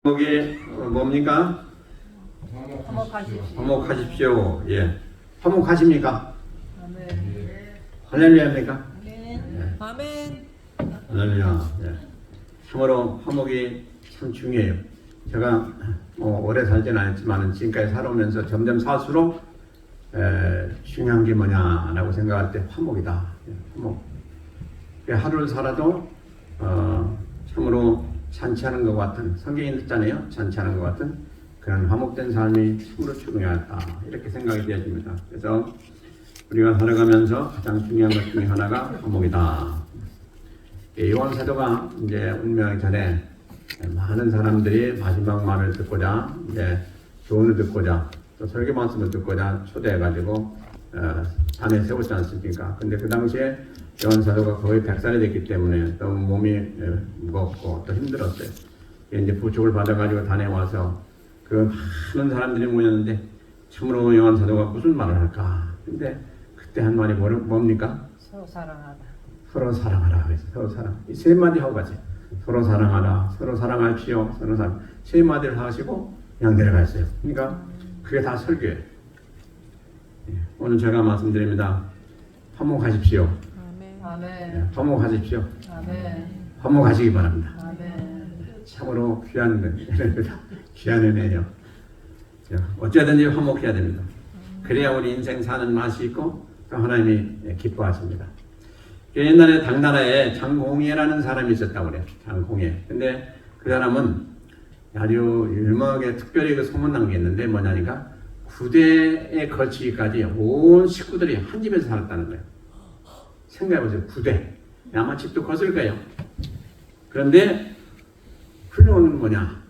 제목이 뭡니까? 화목하십시오. 화목하십시오. 예. 화목하십니까? 아멘. 할렐루야입니까? 아멘. 아멘. 할렐루야. 예. 참으로 화목이 참 중요해요. 제가 오래 살지는 않았지만 지금까지 살아오면서 점점 살수록 중요한 게 뭐냐라고 생각할 때 화목이다. 예, 화목. 하루를 살아도 참으로 잔치하는 것 같은, 성경이 있잖아요. 잔치하는 것 같은 그런 화목된 삶이 참으로 중요하다. 이렇게 생각이 되어집니다. 그래서 우리가 살아가면서 가장 중요한 것 중에 하나가 화목이다. 요한 사도가 이제 운명하기 전에 많은 사람들이 마지막 말을 듣고자, 이제 조언을 듣고자, 또 설교 말씀을 듣고자 초대해가지고 단에 세웠지 않습니까? 근데 그 당시에 요한 사도가 거의 100살이 됐기 때문에 너무 몸이 무겁고 또 힘들었어요. 이제 부축을 받아가지고 단에 와서 그 많은 사람들이 모였는데 참으로 요한 사도가 무슨 말을 할까? 근데 그때 한 말이 뭡니까? 서로 사랑하다. 서로 사랑하라. 그래서 서로 사랑. 이 세 마디 하고 가세요. 서로 사랑하라. 서로 사랑하십시오. 서로 사랑. 세 마디를 하시고 그냥 내려갔어요. 그러니까 그게 다 설교예요. 오늘 제가 말씀드립니다. 화목하십시오. 아멘. 화목하십시오. 아멘. 화목하시기 바랍니다. 아멘. 참으로 귀한 은혜입니다. 귀한 은혜예요. 어찌하든지 화목해야 됩니다. 그래야 우리 인생 사는 맛이 있고 또 하나님이 기뻐하십니다. 옛날에 당나라에 장공예라는 사람이 있었다고 그래요. 장공예. 근데 그 사람은 아주 유명하게 특별히 그 소문난 게 있는데 뭐냐니까 9대에 걸치기까지 온 식구들이 한 집에서 살았다는 거예요. 생각해보세요. 9대. 아마 집도 컸을 거예요. 그런데 훌륭한 건 뭐냐?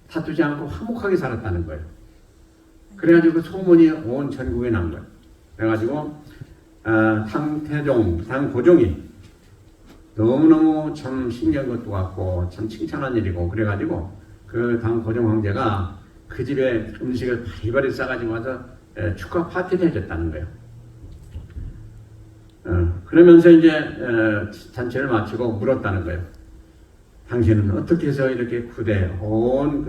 다투지 않고 화목하게 살았다는 거예요. 그래가지고 그 소문이 온 전국에 난 거예요. 그래가지고 당고종이 너무너무 참 신기한 것도 같고 참 칭찬한 일이고 그래가지고 그 당고종 황제가 그 집에 음식을 바리바리 싸가지고 와서 축하 파티를 해줬다는 거예요. 그러면서 이제 잔치를 마치고 물었다는 거예요. 당신은 어떻게 해서 이렇게 9대 온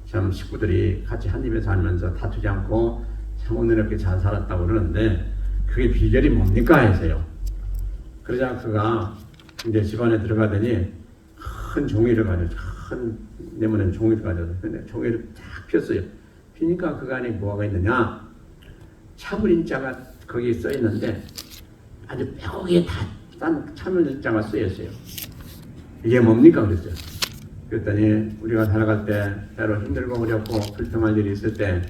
참 식구들이 같이 한 집에 살면서 다투지 않고 참 은혜롭게 잘 살았다고 그러는데 그게 비결이 뭡니까 해서요. 그러자 그가 이제 집안에 들어가더니 큰 종이를 가지고 큰 네모난 종이를 가져서 근데 종이를 쫙 폈어요. 피니까 그 안에 뭐가 있느냐? 참을인자가 거기에 써 있는데 아주 빼곡하게 단 참을인자가 쓰여 있어요. 이게 뭡니까 그랬어요. 그랬더니 우리가 살아갈 때 때로 힘들고 어렵고 불평할 일이 있을 때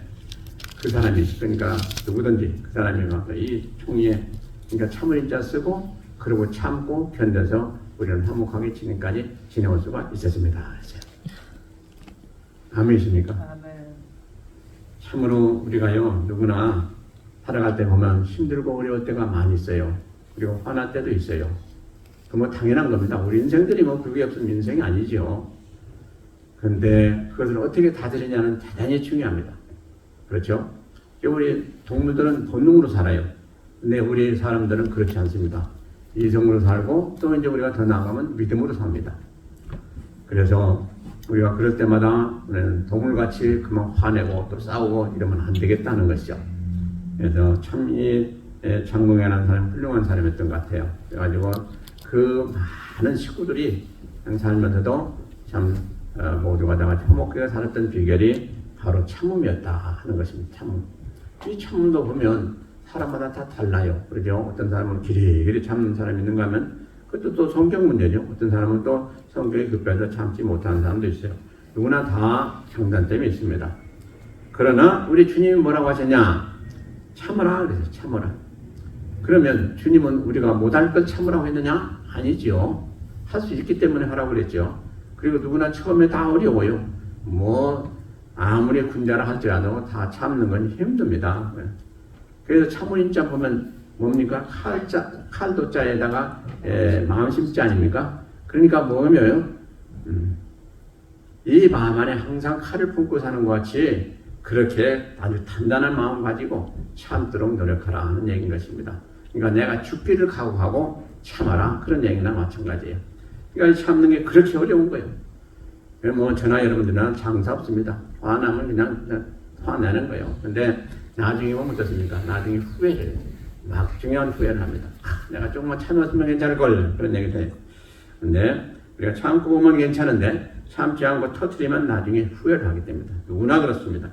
그 사람이 그러니까 누구든지 그 사람이 와서 이 종이에 그러니까 참을인자 쓰고 그리고 참고 견뎌서 우리는 화목하게 지금까지 지내올 수가 있었습니다. 아멘이십니까? 아멘. 참으로 우리가요 누구나 살아갈 때 보면 힘들고 어려울 때가 많이 있어요. 그리고 화날 때도 있어요. 그 뭐 당연한 겁니다. 우리 인생들이 뭐 그게 없으면 인생이 아니죠. 그런데 그것을 어떻게 다스리냐는 대단히 중요합니다. 그렇죠? 우리 동물들은 본능으로 살아요. 근데 우리 사람들은 그렇지 않습니다. 이성으로 살고 또 이제 우리가 더 나아가면 믿음으로 삽니다. 그래서 우리가 그럴 때마다 동물같이 그만 화내고 또 싸우고 이러면 안 되겠다는 것이죠. 그래서 참 이 장공이라는 사람이 훌륭한 사람이었던 것 같아요. 그래가지고 그 많은 식구들이 살면서도 참 모두가 다 화목하게 살았던 비결이 바로 참음이었다 하는 것입니다. 참음. 이 참음도 보면 사람마다 다 달라요. 그렇죠? 어떤 사람은 길이길이 참는 사람이 있는가 하면 그것도 또 성격 문제죠. 어떤 사람은 또 성격이 급해서 참지 못하는 사람도 있어요. 누구나 다 장단점이 있습니다. 그러나 우리 주님이 뭐라고 하셨냐? 참으라 그래서 참으라. 그러면 주님은 우리가 못할 걸 참으라고 했느냐? 아니지요. 할 수 있기 때문에 하라고 그랬죠. 그리고 누구나 처음에 다 어려워요. 아무리 군자라 할지라도 다 참는 건 힘듭니다. 그래서 참을인자 보면 뭡니까? 칼도자에다가 마음심자 아닙니까? 그러니까 뭐냐면요. 이 마음 안에 항상 칼을 품고 사는 것 같이 그렇게 아주 단단한 마음 가지고 참도록 노력하라 하는 얘기인 것입니다. 그러니까 내가 죽기를 각오하고 참아라 그런 얘기나 마찬가지예요. 그러니까 참는 게 그렇게 어려운 거예요. 뭐 저나 여러분들은 장사 없습니다. 화나면 그냥 화내는 거예요. 근데 나중에 보면 어떻습니까? 나중에 후회를 해요. 막 중요한 후회를 합니다. 내가 조금만 참았으면 괜찮을 걸 그런 얘기를 해요. 근데 우리가 참고 보면 괜찮은데 참지 않고 터뜨리면 나중에 후회를 하게 됩니다. 누구나 그렇습니다.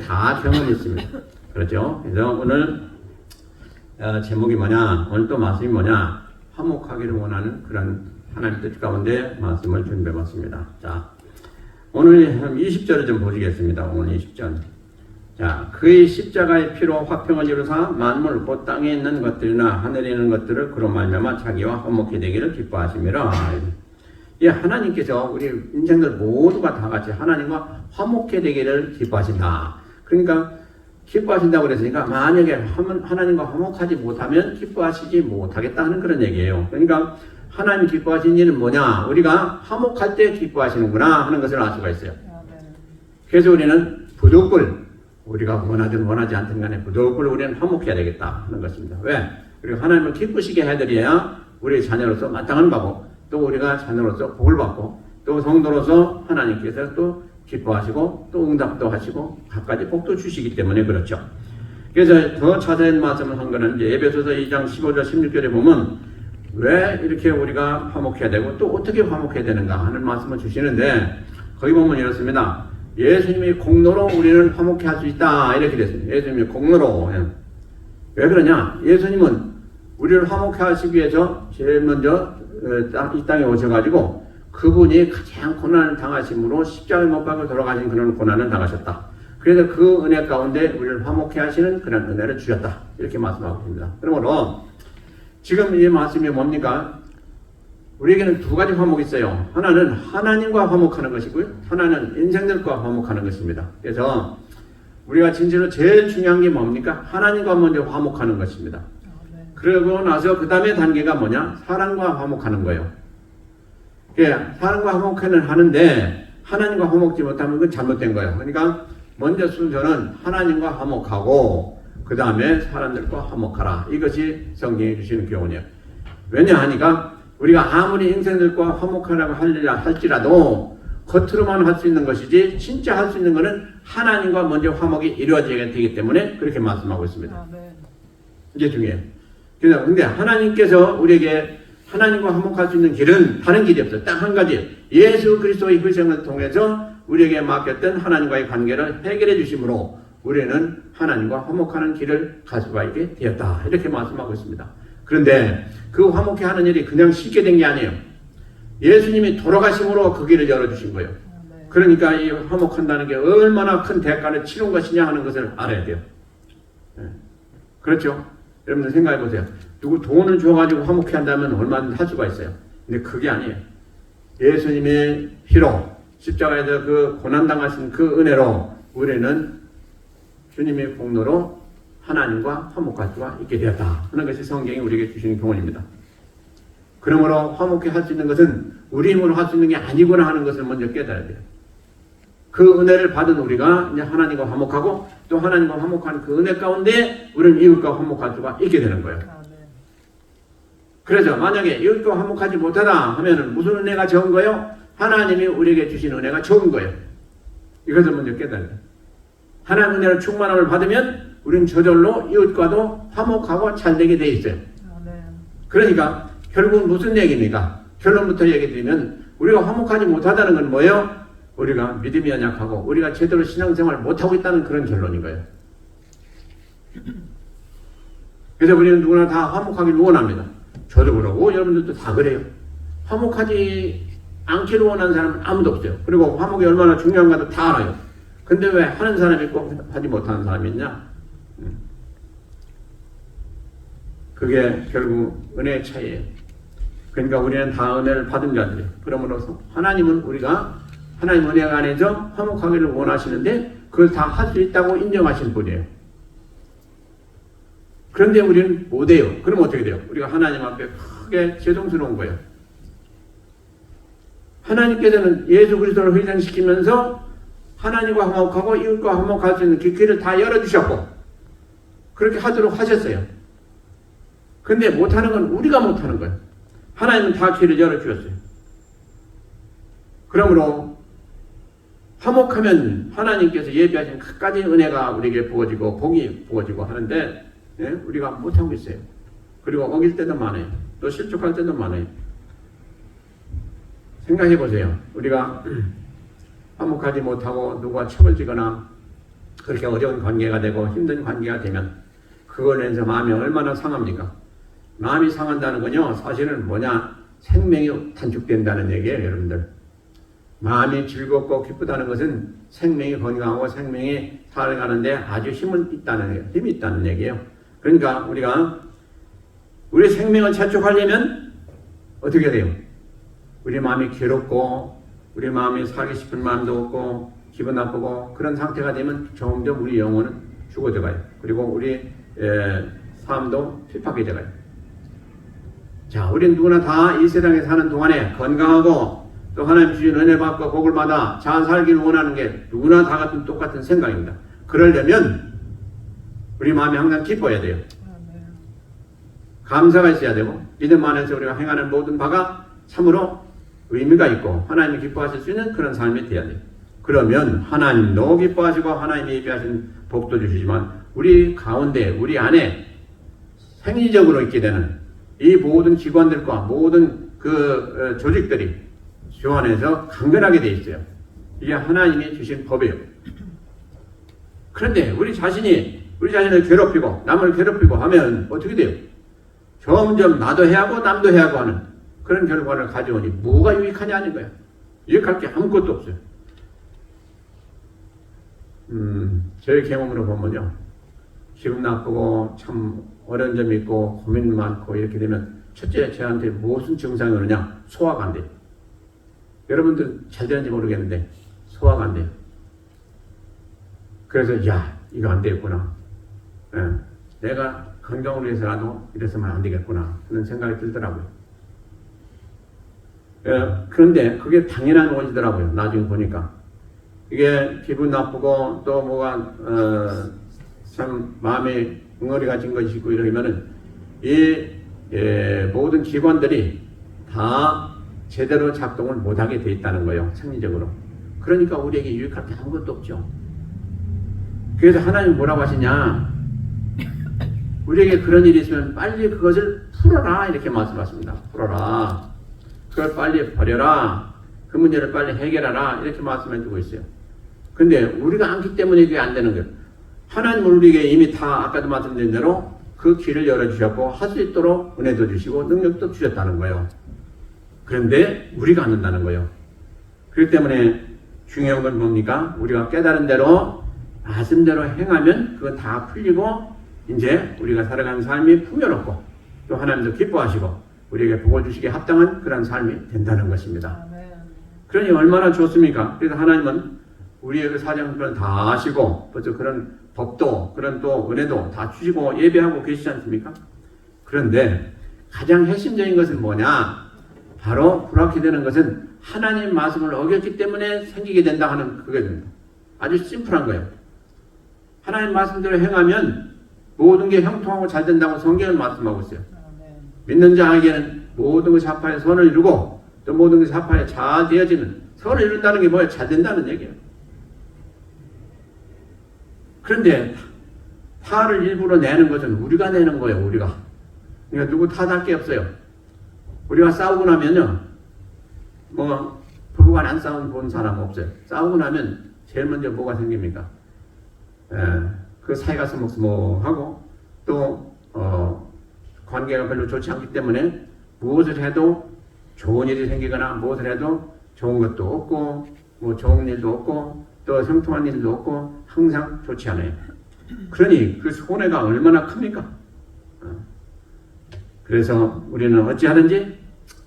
다 경험이 있습니다. 그렇죠? 그래서 오늘 제목이 뭐냐? 오늘 또 말씀이 뭐냐? 화목하기를 원하는 그런 하나님의 뜻 가운데 말씀을 준비해봤습니다. 자, 오늘 20절을 좀 보시겠습니다. 오늘 20절. 자, 그의 십자가의 피로 화평을 이루사 만물 곧 땅에 있는 것들이나 하늘에 있는 것들을 그로 말미암아 자기와 화목히 되기를 기뻐하심이라. 이 하나님께서 우리 인생들 모두가 다 같이 하나님과 화목히 되기를 기뻐하신다. 그러니까 기뻐하신다고 그랬으니까 만약에 하나님과 화목하지 못하면 기뻐하시지 못하겠다는 그런 얘기예요. 그러니까 하나님이 기뻐하시는 일은 뭐냐? 우리가 화목할 때 기뻐하시는구나 하는 것을 알 수가 있어요. 그래서 우리는 부득불 우리가 원하든 원하지 않든 간에 부득불 우리는 화목해야 되겠다 하는 것입니다. 왜? 우리가 하나님을 기쁘시게 해드려야 우리 자녀로서 마땅한 바고 또 우리가 자녀로서 복을 받고 또 성도로서 하나님께서 또 기뻐하시고 또 응답도 하시고 각가지 복도 주시기 때문에 그렇죠. 그래서 더 자세한 말씀을 한 거는 이제 에베소서 2장 15절 16절에 보면 왜 이렇게 우리가 화목해야 되고 또 어떻게 화목해야 되는가 하는 말씀을 주시는데 거기 보면 이렇습니다. 예수님이 공로로 우리를 화목해 할 수 있다 이렇게 됐습니다. 예수님이 공로로. 왜 그러냐? 예수님은 우리를 화목해 하시기 위해서 제일 먼저 이 땅에 오셔가지고 그분이 가장 고난을 당하심으로 십자가에 못 박혀 돌아가신 그런 고난을 당하셨다. 그래서 그 은혜 가운데 우리를 화목해 하시는 그런 은혜를 주셨다. 이렇게 말씀하고 있습니다. 그러므로 지금 이 말씀이 뭡니까? 우리에게는 두 가지 화목이 있어요. 하나는 하나님과 화목하는 것이고요. 하나는 인생들과 화목하는 것입니다. 그래서 우리가 진짜로 제일 중요한 게 뭡니까? 하나님과 먼저 화목하는 것입니다. 그러고 나서 그 다음에 단계가 뭐냐? 사람과 화목하는 거예요. 예, 사람과 화목하는 하는데 하나님과 화목지 못하면 그건 잘못된 거예요. 그러니까 먼저 순서는 하나님과 화목하고 그 다음에 사람들과 화목하라. 이것이 성경이 주시는 교훈이에요. 왜냐하니까 우리가 아무리 인생들과 화목하라고 할지라도 겉으로만 할 수 있는 것이지 진짜 할 수 있는 것은 하나님과 먼저 화목이 이루어져야 되기 때문에 그렇게 말씀하고 있습니다. 이게 중요해요. 그래서 근데 하나님께서 우리에게 하나님과 화목할 수 있는 길은 다른 길이 없어요. 딱 한 가지. 예수 그리스도의 희생을 통해서 우리에게 맡겼던 하나님과의 관계를 해결해 주심으로 우리는 하나님과 화목하는 길을 갈 수가 있게 되었다. 이렇게 말씀하고 있습니다. 그런데 그 화목해 하는 일이 그냥 쉽게 된 게 아니에요. 예수님이 돌아가심으로 그 길을 열어주신 거예요. 그러니까 이 화목한다는 게 얼마나 큰 대가를 치른 것이냐 하는 것을 알아야 돼요. 그렇죠? 여러분들 생각해 보세요. 누구 돈을 줘가지고 화목해 한다면 얼마든지 할 수가 있어요. 근데 그게 아니에요. 예수님의 피로 십자가에서 그 고난당하신 그 은혜로 우리는 주님의 공로로 하나님과 화목할 수가 있게 되었다 하는 것이 성경이 우리에게 주시는 교훈입니다. 그러므로 화목해 할 수 있는 것은 우리 힘으로 할 수 있는 게 아니구나 하는 것을 먼저 깨달아야 돼요. 그 은혜를 받은 우리가 이제 하나님과 화목하고 또 하나님과 화목한 그 은혜 가운데 우리는 이웃과 화목할 수가 있게 되는 거예요. 그래서 만약에 이웃과 화목하지 못하다 하면은 무슨 은혜가 적은 거예요? 하나님이 우리에게 주신 은혜가 적은 거예요. 이것을 먼저 깨달아야 돼요. 하나님 은혜를 충만함을 받으면 우리는 저절로 이웃과도 화목하고 잘 되게 돼 있어요. 그러니까 결국은 무슨 얘기입니까? 결론부터 얘기 드리면 우리가 화목하지 못하다는 건 뭐예요? 우리가 믿음이 연약하고 우리가 제대로 신앙생활을 못하고 있다는 그런 결론인 거예요. 그래서 우리는 누구나 다 화목하기를 원합니다. 저도 그러고 여러분들도 다 그래요. 화목하지 않기를 원하는 사람은 아무도 없어요. 그리고 화목이 얼마나 중요한가도 다 알아요. 근데 왜 하는 사람이 있고 하지 못하는 사람이 있냐? 그게 결국 은혜의 차이예요. 그러니까 우리는 다 은혜를 받은 자들이에요. 그러므로서 하나님은 우리가 하나님 은혜 안에서 화목하기를 원하시는데 그걸 다 할 수 있다고 인정하신 분이에요. 그런데 우리는 못해요. 그럼 어떻게 돼요? 우리가 하나님 앞에 크게 죄송스러운 거예요. 하나님께서는 예수 그리스도를 희생시키면서 하나님과 화목하고 이웃과 화목할 수 있는 길을 다 열어주셨고 그렇게 하도록 하셨어요. 근데 못하는 건 우리가 못하는 거예요. 하나님은 다 길을 열어주셨어요. 그러므로 화목하면 하나님께서 예비하신 갖가지 은혜가 우리에게 부어지고 복이 부어지고 하는데 예? 우리가 못하고 있어요. 그리고 어길 때도 많아요. 또 실족할 때도 많아요. 생각해 보세요. 우리가 화목하지 못하고 누가 척을 지거나 그렇게 어려운 관계가 되고 힘든 관계가 되면 그걸 인해서 마음이 얼마나 상합니까? 마음이 상한다는 건요, 사실은 뭐냐, 생명이 단축된다는 얘기예요, 여러분들. 마음이 즐겁고 기쁘다는 것은 생명이 건강하고 생명이 살아가는데 아주 힘이 있다는 얘기예요. 그러니까 우리가 우리 생명을 재촉하려면 어떻게 돼요? 우리 마음이 괴롭고 우리 마음이 살기 싶은 마음도 없고 기분 나쁘고 그런 상태가 되면 점점 우리 영혼은 죽어져 가요. 그리고 우리 삶도 핍박해져 가요. 자, 우린 누구나 다 이 세상에 사는 동안에 건강하고 또 하나님 주신 은혜 받고 복을 받아 잘 살기를 원하는 게 누구나 다 같은 똑같은 생각입니다. 그러려면 우리 마음이 항상 기뻐야 돼요. 감사가 있어야 되고 믿음 안에서 우리가 행하는 모든 바가 참으로 의미가 있고 하나님이 기뻐하실 수 있는 그런 삶이 되어야 돼요. 그러면 하나님도 기뻐하시고 하나님이 예비하신 복도 주시지만 우리 가운데 우리 안에 생리적으로 있게 되는 이 모든 기관들과 모든 그 조직들이 주 안에서 강건하게 돼 있어요. 이게 하나님이 주신 법이에요. 그런데 우리 자신을 괴롭히고 남을 괴롭히고 하면 어떻게 돼요? 점점 나도 해야 하고 남도 해야 하고 하는 그런 결과를 가져오니 뭐가 유익하냐는 거예요. 유익할 게 아무것도 없어요. 저의 경험으로 보면요, 기분 나쁘고 참 어려운 점이 있고 고민 많고 이렇게 되면 첫째 저한테 무슨 증상이 오느냐? 소화가 안 돼요. 여러분들 잘 되는지 모르겠는데 소화가 안 돼요. 그래서 야, 이거 안 되겠구나. 내가 건강을 위해서라도 이래서만 안 되겠구나 그런 생각이 들더라고요. 그런데 그게 당연한 원이더라고요. 나중에 보니까 이게 기분 나쁘고 또 뭐가 참 마음에 응어리가 진 것이 있고 이러면은 이 모든 기관들이 다 제대로 작동을 못하게 돼 있다는 거예요. 생리적으로. 그러니까 우리에게 유익할 게 아무것도 없죠. 그래서 하나님 뭐라고 하시냐, 우리에게 그런 일이 있으면 빨리 그것을 풀어라 이렇게 말씀하십니다. 풀어라. 그걸 빨리 버려라. 그 문제를 빨리 해결하라 이렇게 말씀해 주고 있어요. 근데 우리가 않기 때문에 그게 안 되는 거예요. 하나님은 우리에게 이미 다 아까도 말씀드린 대로 그 길을 열어주셨고 할 수 있도록 은혜도 주시고 능력도 주셨다는 거예요. 그런데 우리가 안 한다는 거예요. 그렇기 때문에 중요한 건 뭡니까? 우리가 깨달은 대로 말씀대로 행하면 그건 다 풀리고 이제 우리가 살아가는 삶이 풍요롭고 또 하나님도 기뻐하시고 우리에게 복을 주시기에 합당한 그런 삶이 된다는 것입니다. 그러니 얼마나 좋습니까? 그래서 하나님은 우리의 그 사정을 다 아시고 벌써 그런 법도 그런 또 은혜도 다 주시고 예배하고 계시지 않습니까? 그런데 가장 핵심적인 것은 뭐냐? 바로 불확히 되는 것은 하나님 말씀을 어겼기 때문에 생기게 된다 하는 그거입니다. 아주 심플한 거예요. 하나님 말씀대로 행하면 모든 게 형통하고 잘 된다고 성경은 말씀하고 있어요. 믿는 자에게는 모든 것이 합하여 선을 이루고 또 모든 것이 합하여 잘 되어지는, 선을 이룬다는 게 뭐예요? 잘 된다는 얘기예요. 그런데 화를 일부러 내는 것은 우리가 내는 거예요. 우리가. 그러니까 누구 탓할 게 없어요. 우리가 싸우고 나면요, 뭐 부부간 안 싸운 본 사람 없어요. 싸우고 나면 제일 먼저 뭐가 생깁니까? 그 사이가 서먹서먹하고 또 관계가 별로 좋지 않기 때문에 무엇을 해도 좋은 일이 생기거나 무엇을 해도 좋은 것도 없고 뭐 좋은 일도 없고 또 형통한 일도 없고 항상 좋지 않아요. 그러니 그 손해가 얼마나 큽니까? 그래서 우리는 어찌하든지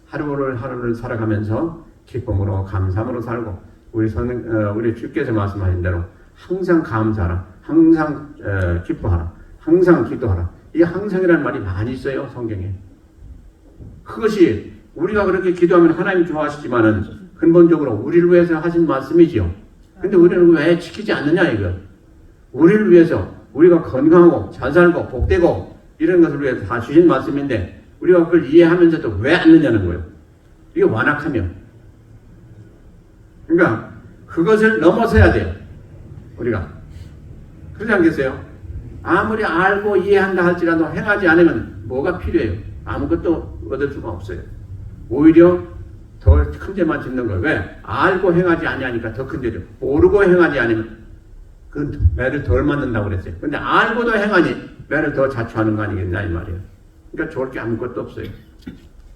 하루를 살아가면서 기쁨으로 감사함으로 살고 우리 주께서 말씀하신 대로 항상 감사하라, 항상 기뻐하라, 항상 기도하라. 이 항상이라는 말이 많이 있어요, 성경에. 그것이 우리가 그렇게 기도하면 하나님 좋아하시지만은 근본적으로 우리를 위해서 하신 말씀이지요. 근데 우리는 왜 지키지 않느냐 이거. 우리를 위해서 우리가 건강하고 잘 살고 복되고 이런 것을 위해서 다 주신 말씀인데 우리가 그걸 이해하면서도 왜 안 느냐는 거예요. 이게 완악하며. 그러니까 그것을 넘어서야 돼요. 우리가. 그렇지 않겠어요? 아무리 알고 이해한다 할지라도 행하지 않으면 뭐가 필요해요? 아무것도 얻을 수가 없어요. 오히려 더 큰 죄만 짓는 거예요. 왜? 알고 행하지 아니하니까 더 큰 죄죠. 모르고 행하지 않으면 그 매를 덜 맞는다고 그랬어요. 근데 알고도 행하니 매를 더 자초하는 거 아니겠냐 이 말이에요. 그러니까 좋을 게 아무것도 없어요.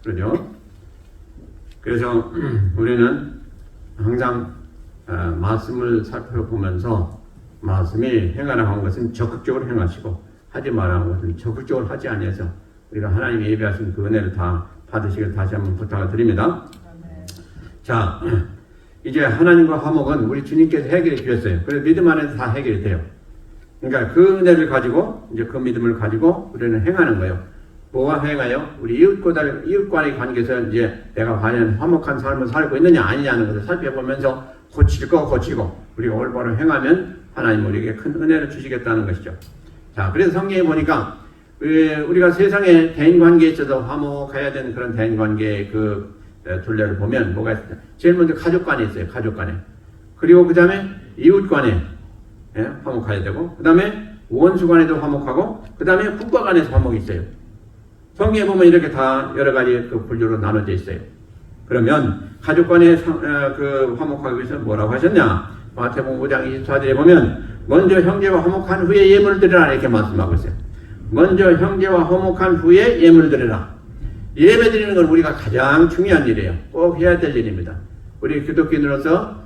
그러죠? 그래서 우리는 항상 말씀을 살펴보면서 말씀이 행하라고 한 것은 적극적으로 행하시고 하지 말라고 한 것은 적극적으로 하지 아니해서 우리가 하나님이 예배하신 그 은혜를 다 받으시길 다시 한번 부탁을 드립니다. 자, 이제 하나님과 화목은 우리 주님께서 해결해 주셨어요. 그래서 믿음 안에서 다 해결이 돼요. 그러니까 그 은혜를 가지고 이제 그 믿음을 가지고 우리는 행하는 거예요. 뭐가 행하여? 우리 이웃과의 관계에서 이제 내가 과연 화목한 삶을 살고 있느냐 아니냐는 것을 살펴보면서 고칠 거 고치고 우리가 올바로 행하면 하나님 우리에게 큰 은혜를 주시겠다는 것이죠. 자, 그래서 성경에 보니까 우리가 세상의 대인관계에 있어서 화목해야 되는 그런 대인관계의 그 둘레를 보면 뭐가 있어요? 제일 먼저 가족 간에 있어요. 가족 간에. 그리고 그 다음에 이웃 간에 화목해야 되고 그 다음에 원수 간에도 화목하고 그 다음에 국가 간에서 화목이 있어요. 성경에 보면 이렇게 다 여러 가지 그 분류로 나눠져 있어요. 그러면 가족 간에 그 화목하기 위해서 뭐라고 하셨냐? 마태복음 5장 24절에 보면 먼저 형제와 화목한 후에 예물을 드리라 이렇게 말씀하고 있어요. 먼저 형제와 화목한 후에 예물을 드리라. 예배 드리는 건 우리가 가장 중요한 일이에요. 꼭 해야 될 일입니다. 우리 기독교인으로서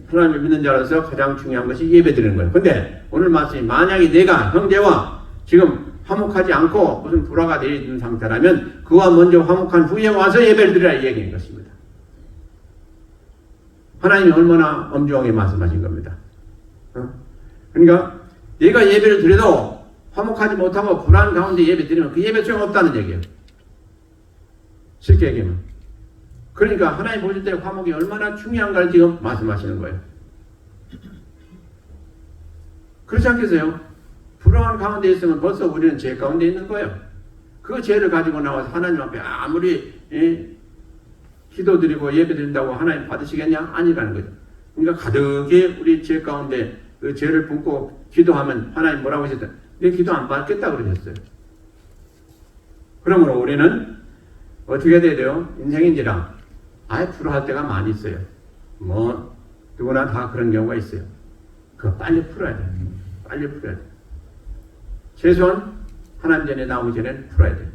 하나님을 믿는 자로서 가장 중요한 것이 예배 드리는 거예요. 근데 오늘 말씀이 만약에 내가 형제와 지금 화목하지 않고 무슨 불화가 되어 있는 상태라면 그와 먼저 화목한 후에 와서 예배를 드리라 이 얘기인 것입니다. 하나님이 얼마나 엄중하게 말씀하신 겁니다. 그러니까 내가 예배를 드려도 화목하지 못하고 불안 가운데 예배 드리면 그 예배 소용없다는 얘기예요. 쉽게 얘기하면. 그러니까 하나님 보실 때 화목이 얼마나 중요한가를 지금 말씀하시는 거예요. 그렇지 않겠어요? 불안한 가운데 있으면 벌써 우리는 죄 가운데 있는 거예요. 그 죄를 가지고 나와서 하나님 앞에 아무리 기도드리고 예배드린다고 하나님 받으시겠냐? 아니라는 거죠. 그러니까 가득히 우리 죄 가운데 그 죄를 품고 기도하면 하나님 뭐라고 하셨어요? 내 기도 안 받겠다 그러셨어요. 그러므로 우리는 어떻게 돼야 돼요? 인생인지라 아예 풀어할 때가 많이 있어요. 뭐 누구나 다 그런 경우가 있어요. 그거 빨리 풀어야 돼요. 빨리 풀어야 돼요. 최소한 하나님 전에 나오기 전에 풀어야 돼요.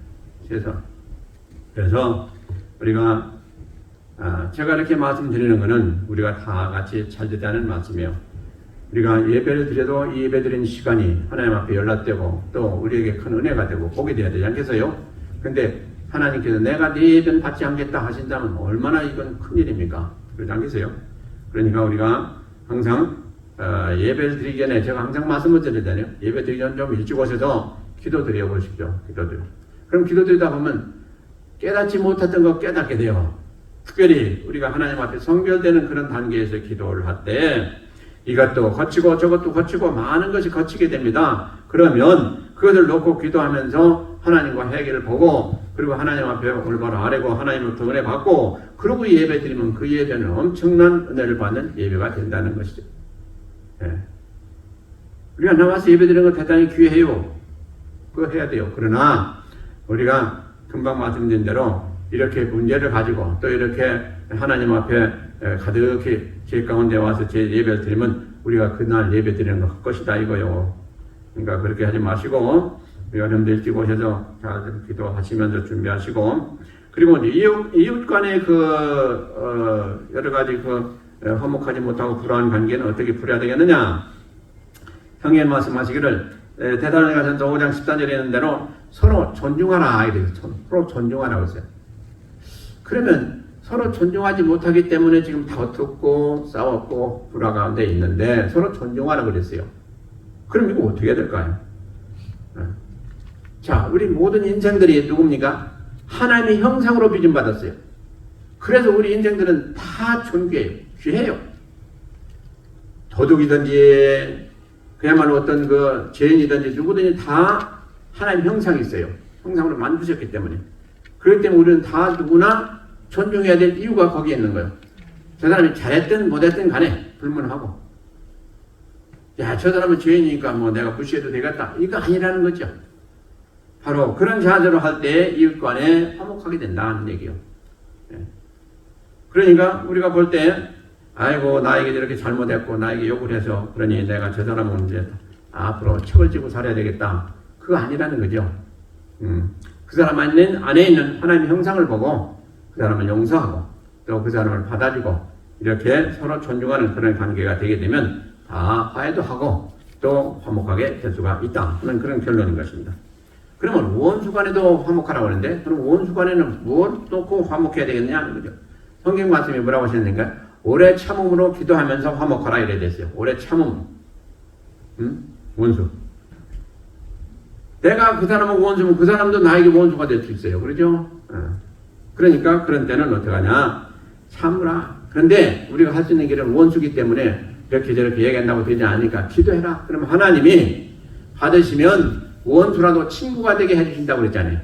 최소한. 그래서 우리가 제가 이렇게 말씀드리는 것은 우리가 다 같이 잘 되자는 말씀이에요. 우리가 예배를 드려도 이 예배 드리는 시간이 하나님 앞에 연락되고 또 우리에게 큰 은혜가 되고 복이 되어야 되지 않겠어요? 근데 하나님께서 내가 네 예배는 받지 않겠다 하신다면 얼마나 이건 큰일입니까? 그러지 않겠어요? 그러니까 우리가 항상 예배를 드리기 전에 제가 항상 말씀을 드리잖아요. 예배 드리기 전에 좀 일찍 오셔서 기도 드려 보십시오. 기도드려. 그럼 기도 드리다 보면 깨닫지 못했던 거 깨닫게 돼요. 특별히 우리가 하나님 앞에 성결되는 그런 단계에서 기도를 할 때 이것도 거치고 저것도 거치고 많은 것이 거치게 됩니다. 그러면 그것을 놓고 기도하면서 하나님과 해결을 보고 그리고 하나님 앞에 올바로 아뢰고 하나님으로부터 은혜 받고 그러고 예배 드리면 그 예배는 엄청난 은혜를 받는 예배가 된다는 것이죠. 예. 우리가 나와서 예배 드리는 거 대단히 귀해요. 그거 해야 돼요. 그러나 우리가 금방 말씀드린 대로 이렇게 문제를 가지고 또 이렇게 하나님 앞에 가득히 제 가운데 와서 제 예배를 드리면 우리가 그날 예배 드리는 거 할 것이다 이거요. 그러니까 그렇게 하지 마시고 우리가 좀 일찍 오셔서 잘 기도하시면서 준비하시고 그리고 이웃 간의 그 여러 가지 그 화목하지 못하고 불화한 관계는 어떻게 풀어야 되겠느냐? 성경 말씀하시기를 데살로니가전서 5장 14절에 있는 대로 서로 존중하라 이래요. 서로 존중하라고 했어요. 그러면 서로 존중하지 못하기 때문에 지금 다투고 싸웠고 불화 가운데 있는데 서로 존중하라고 그랬어요. 그럼 이거 어떻게 해야 될까요? 자, 우리 모든 인생들이 누굽니까? 하나님의 형상으로 빚음받았어요. 그래서 우리 인생들은 다 존귀해요. 귀해요. 도둑이든지 그야말로 어떤 그 죄인이든지 누구든지 다 하나님 형상이 있어요. 형상으로 만드셨기 때문에. 그렇기 때문에 우리는 다 누구나 존중해야 될 이유가 거기에 있는 거예요. 저 사람이 잘했든 못했든 간에 불문하고, 야, 저 사람은 죄인이니까 뭐 내가 무시해도 되겠다. 이거 아니라는 거죠. 바로 그런 자세로 할 때 이웃 간에 화목하게 된다는 얘기요. 예. 그러니까 우리가 볼 때, 아이고, 나에게 이렇게 잘못했고, 나에게 욕을 해서, 그러니 내가 저 사람은 이제 앞으로 척을 지고 살아야 되겠다. 그거 아니라는 거죠. 그 사람 안에 있는 하나님의 형상을 보고, 그 사람을 용서하고, 또 그 사람을 받아주고, 이렇게 서로 존중하는 그런 관계가 되게 되면, 다 화해도 하고, 또 화목하게 될 수가 있다. 하는 그런 결론인 것입니다. 그러면 원수 간에도 화목하라고 하는데, 그럼 원수 간에는 뭘 놓고 화목해야 되겠냐 하는 거죠. 성경 말씀이 뭐라고 하셨는가? 오래 참음으로 기도하면서 화목하라 이래 됐어요. 오래 참음. 원수. 내가 그 사람하고 원수면 그 사람도 나에게 원수가 될 수 있어요. 그러죠? 그러니까 그런 때는 어떻게 하냐? 참으라. 그런데 우리가 할 수 있는 길은 원수기 때문에 이렇게 저렇게 얘기한다고 되지 않으니까 기도해라. 그러면 하나님이 받으시면 원수라도 친구가 되게 해주신다고 그랬잖아요.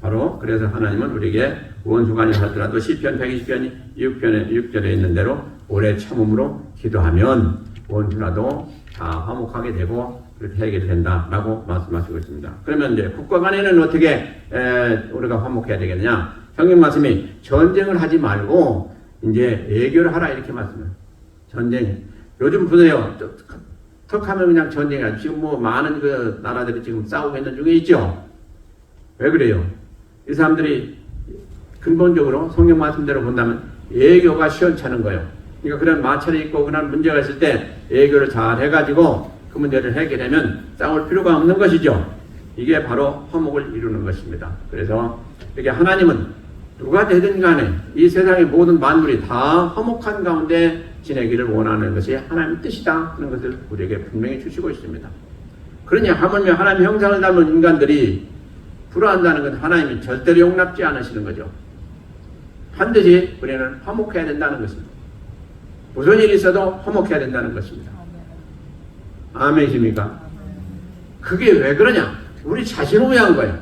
바로 그래서 하나님은 우리에게 원수가 아니라 할지라도 시편 120편 6절에 있는 대로 오래 참음으로 기도하면 원수라도 다 화목하게 되고 그렇게 해결된다라고 말씀하시고 있습니다. 그러면 이제 국가 간에는 어떻게 우리가 화목해야 되겠냐? 성경 말씀이 전쟁을 하지 말고 이제 애교를 하라 이렇게 말씀해요. 전쟁. 요즘 보세요. 턱하면 그냥 전쟁이야. 지금 뭐 많은 그 나라들이 지금 싸우고 있는 중에 있죠. 왜 그래요? 이 사람들이 근본적으로 성경 말씀대로 본다면 애교가 시원찮은 거예요. 그러니까 그런 마찰이 있고 그런 문제가 있을 때 애교를 잘 해가지고 그 문제를 해결하면 싸울 필요가 없는 것이죠. 이게 바로 화목을 이루는 것입니다. 그래서 이렇게 하나님은 누가 되든 간에 이 세상의 모든 만물이 다 화목한 가운데 지내기를 원하는 것이 하나님의 뜻이다 하는 것을 우리에게 분명히 주시고 있습니다. 그러니 하물며 하나님의 형상을 닮은 인간들이 불화한다는 건 하나님이 절대로 용납지 않으시는 거죠. 반드시 우리는 화목해야 된다는 것입니다. 무슨 일이 있어도 화목해야 된다는 것입니다. 아멘이십니까? 그게 왜 그러냐? 우리 자신을 위한 거예요.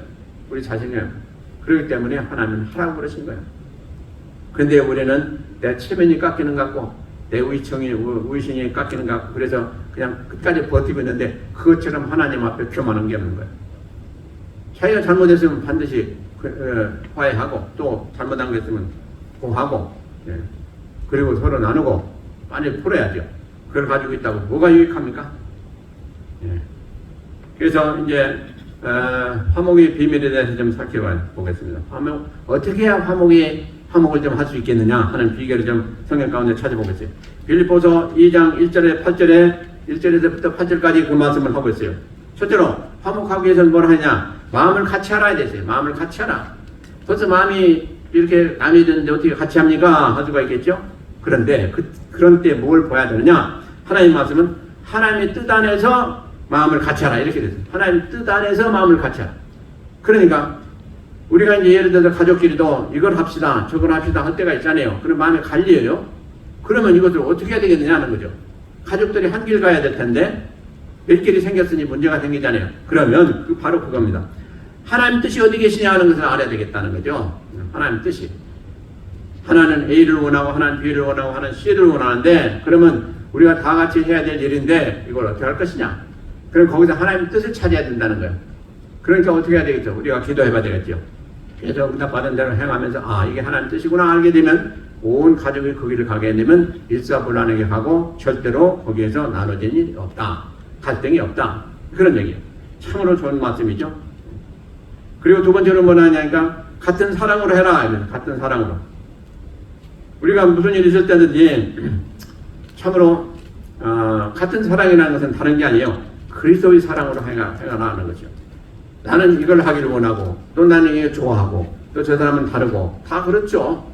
우리 자신을 위한 거예요. 그렇기 때문에 하나님은 하라고 그러신 거예요. 그런데 우리는 내 체면이 깎이는 것 같고 내 위신이 깎이는 것 같고 그래서 그냥 끝까지 버티고 있는데 그것처럼 하나님 앞에 교만한 게 없는 거예요. 자기가 잘못했으면 반드시 화해하고 또 잘못한 게 있으면 고하고 그리고 서로 나누고 빨리 풀어야죠. 그걸 가지고 있다고 뭐가 유익합니까? 그래서 이제 화목의 비밀에 대해서 좀 살펴보겠습니다. 어떻게 해야 화목을 좀 할 수 있겠느냐 하는 비결을 좀 성경 가운데 찾아보겠어요. 빌립보서 2장 1절에서부터 8절까지 그 말씀을 하고 있어요. 첫째로 화목하기 위해서는 뭘 하냐? 마음을 같이 알아야 되세요. 마음을 같이 알아. 벌써 마음이 이렇게 나뉘어야 되는데 어떻게 같이 합니까? 할 수가 있겠죠? 그런데 그런 때 뭘 봐야 되느냐? 하나님 말씀은 하나님의 뜻 안에서 마음을 같이 하라 이렇게 됐어요. 하나님 뜻 안에서 마음을 같이 하라. 그러니까 우리가 이제 예를 들어서 가족끼리도 이걸 합시다 저걸 합시다 할 때가 있잖아요. 그럼 마음에 갈려요. 그러면 이것을 어떻게 해야 되겠느냐 하는 거죠. 가족들이 한 길 가야 될 텐데 몇 길이 생겼으니 문제가 생기잖아요. 그러면 바로 그겁니다. 하나님 뜻이 어디 계시냐 하는 것을 알아야 되겠다는 거죠. 하나님 뜻이. 하나는 A를 원하고 하나는 B를 원하고 하나는 C를 원하는데 그러면 우리가 다 같이 해야 될 일인데 이걸 어떻게 할 것이냐. 그럼 거기서 하나님의 뜻을 찾아야 된다는 거예요. 그러니까 어떻게 해야 되겠죠? 우리가 기도해봐야 되겠죠. 그래서 응답받은 대로 행하면서 이게 하나님 뜻이구나 알게 되면 온 가족이 그 길을 가게 되면 일사불란하게 가고 절대로 거기에서 나눠진 일이 없다. 갈등이 없다. 그런 얘기예요. 참으로 좋은 말씀이죠. 그리고 두 번째로 뭐냐니까 같은 사랑으로 해라. 같은 사랑으로. 우리가 무슨 일이 있을 때든지 참으로 같은 사랑이라는 것은 다른 게 아니에요. 그리스도의 사랑으로 행하라는 거죠. 나는 이걸 하기를 원하고 또 나는 이게 좋아하고 또 저 사람은 다르고 다 그렇죠.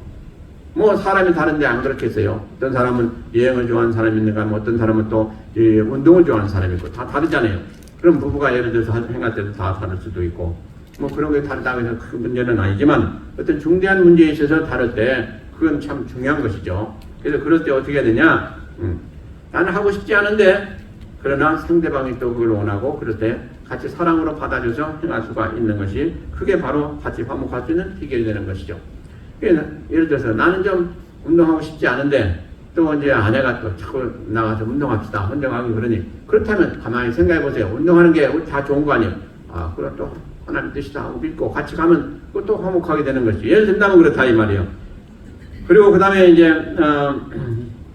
뭐 사람이 다른데 안 그렇겠어요. 어떤 사람은 여행을 좋아하는 사람이 있는가 뭐 어떤 사람은 또 운동을 좋아하는 사람이 있고 다 다르잖아요. 그럼 부부가 예를 들어서 행할 때도 다 다를 수도 있고 뭐 그런 게 다르다고 해서 큰 문제는 아니지만 어떤 중대한 문제에 있어서 다를 때 그건 참 중요한 것이죠. 그래서 그럴 때 어떻게 해야 되냐? 나는 하고 싶지 않은데 그러나 상대방이 또 그걸 원하고 그럴 때 같이 사랑으로 받아줘서 행할 수가 있는 것이 그게 바로 같이 화목할 수 있는 비결이 되는 것이죠. 그래서 예를 들어서 나는 좀 운동하고 싶지 않은데 또 이제 아내가 또 자꾸 나가서 운동합시다. 운동하기 그러니. 그렇다면 가만히 생각해 보세요. 운동하는 게 다 좋은 거 아니에요. 아, 그럼 또 하나님 뜻이다 하고 믿고 같이 가면 그것도 화목하게 되는 것이. 예를 든다면 그렇다 이 말이에요. 그리고 그 다음에 이제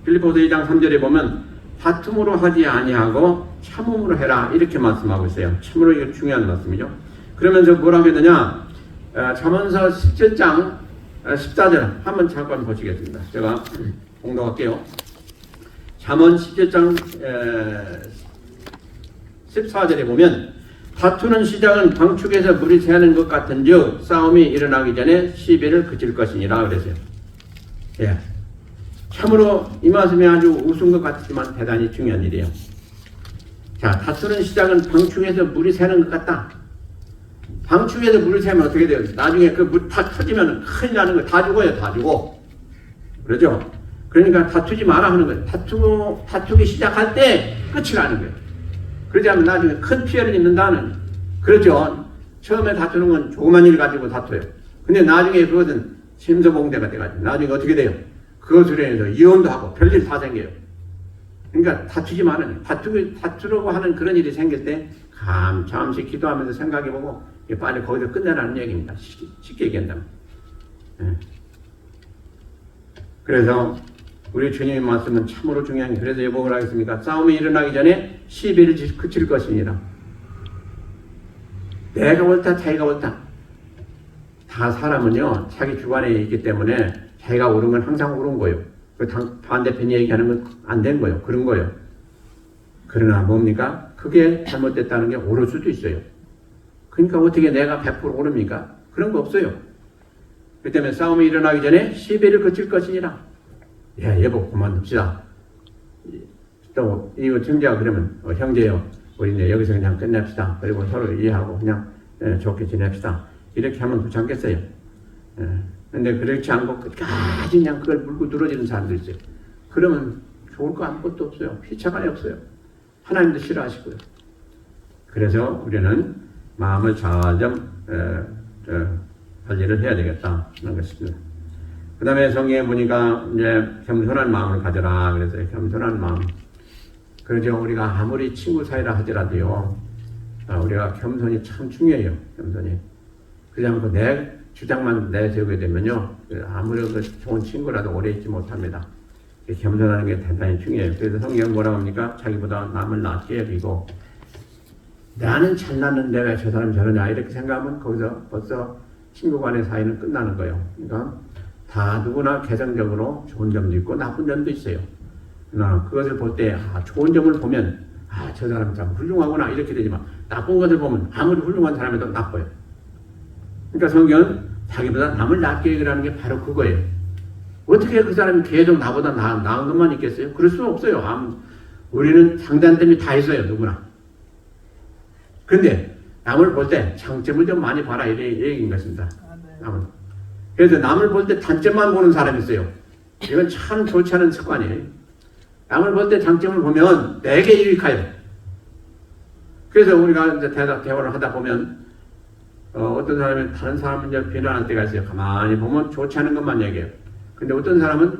빌립보서 2장 3절에 보면 다툼으로 하지 아니하고 참음으로 해라 이렇게 말씀하고 있어요. 참으로 이거 중요한 말씀이죠. 그러면서 뭐라고 했느냐? 잠언서 17장 14절 한번 잠깐 보시겠습니다. 제가 공독할게요. 잠언 17장 14절에 보면 다투는 시작은 방축에서 물이 새는 것 같은즉 싸움이 일어나기 전에 시비를 그칠 것이니라 그랬어요. 예. 참으로 이 말씀이 아주 우스운 것 같지만 대단히 중요한 일이에요. 자, 다투는 시작은 방축에서 물이 새는 것 같다. 방축에서 물을 새면 어떻게 돼요? 나중에 그 물 다 터지면 큰일 나는 거예요. 다 죽어요. 다 죽어. 그러죠? 그러니까 다투지 마라 하는 거예요. 다투기 시작할 때 끝이 나는 거예요. 그러지 않으면 나중에 큰 피해를 입는다는. 그렇죠? 처음에 다투는 건 조그만 일 가지고 다투요. 근데 나중에 그것은 심서봉대가 돼가지고 나중에 어떻게 돼요? 그것으로 인해서 이혼도 하고 별일 다 생겨요. 그러니까 다투지 마는 다투려고 하는 그런 일이 생길 때 잠시 기도하면서 생각해보고 빨리 거기서 끝내라는 얘기입니다. 쉽게 얘기한다면. 네. 그래서 우리 주님의 말씀은 참으로 중요한 게 그래서 뭐라 하겠습니까? 싸움이 일어나기 전에 시비를 그칠 것이니라. 내가 옳다 자기가 옳다. 다 사람은요 자기 주관에 있기 때문에 자기가 옳은 건 항상 옳은 거예요. 그 반대편이 얘기하는 건 안 된 거예요. 그런 거예요. 그러나 뭡니까? 그게 잘못됐다는 게 옳을 수도 있어요. 그러니까 어떻게 내가 100% 옳습니까? 그런 거 없어요. 그 때문에 싸움이 일어나기 전에 시비를 그칠 것이니라. 예, 여보 그만둡시다. 또 이거 형제가 그러면 형제요 우리 이제 여기서 그냥 끝냅시다. 그리고 서로 이해하고 그냥 좋게 지냅시다. 이렇게 하면 괜찮겠어요. 근데 그렇지 않고 끝까지 그냥 그걸 물고 늘어지는 사람도 있어요. 그러면 좋을 거 아무것도 없어요. 피차간이 없어요. 하나님도 싫어하시고요. 그래서 우리는 마음을 잘 좀 관리를 해야 되겠다 하는 것입니다. 그 다음에 성경에 보니까 이제 겸손한 마음을 가져라 그래서 겸손한 마음. 그러죠. 우리가 아무리 친구 사이라 하더라도요. 우리가 겸손이 참 중요해요. 겸손이. 그렇지 않고 내 주장만 내세우게 되면요. 아무리 좋은 친구라도 오래 있지 못합니다. 겸손하는 게 대단히 중요해요. 그래서 성경은 뭐라고 합니까? 자기보다 남을 낮게 여기고 나는 잘났는데 왜 저 사람 저러냐 이렇게 생각하면 거기서 벌써 친구 간의 사이는 끝나는 거예요. 그러니까 다 누구나 개성적으로 좋은 점도 있고 나쁜 점도 있어요. 그러나 그것을 볼 때 좋은 점을 보면 저 사람 참 훌륭하구나 이렇게 되지만 나쁜 것을 보면 아무리 훌륭한 사람에도 나빠요. 그러니까 성경은 자기보다 남을 낮게 여기라는 게 바로 그거예요. 어떻게 그 사람이 계속 나보다 나은 것만 있겠어요? 그럴 수는 없어요. 우리는 장단점이 다 있어요. 누구나. 근데 남을 볼 때 장점을 좀 많이 봐라 이런 얘기인 것입니다. 남을. 그래서 남을 볼 때 단점만 보는 사람이 있어요. 이건 참 좋지 않은 습관이에요. 남을 볼 때 장점을 보면 내게 유익해요. 그래서 우리가 이제 대화를 하다 보면 어떤 사람이 다른 사람을 이제 비난할 때가 있어요. 가만히 보면 좋지 않은 것만 얘기해요. 근데 어떤 사람은